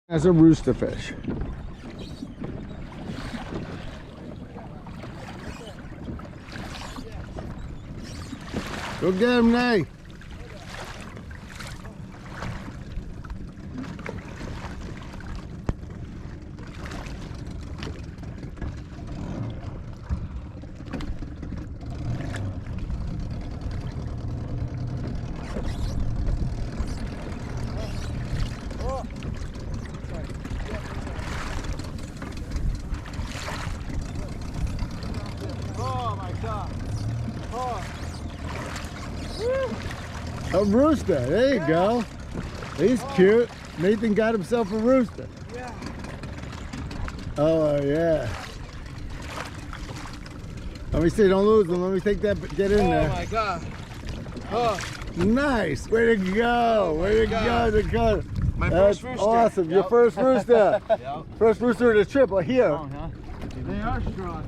That's a rooster fish. Go get him, Nay. Oh my God. Oh. A rooster, there you go. He's cute. Nathan got himself a rooster. Yeah. Oh yeah. Let me see, don't lose him. Let me take that, get in there. Oh my God. Oh. Nice, way to go. Way to go, Dakota. My That's first rooster. awesome, your first rooster. Yep. First rooster of the trip, here. They are strong.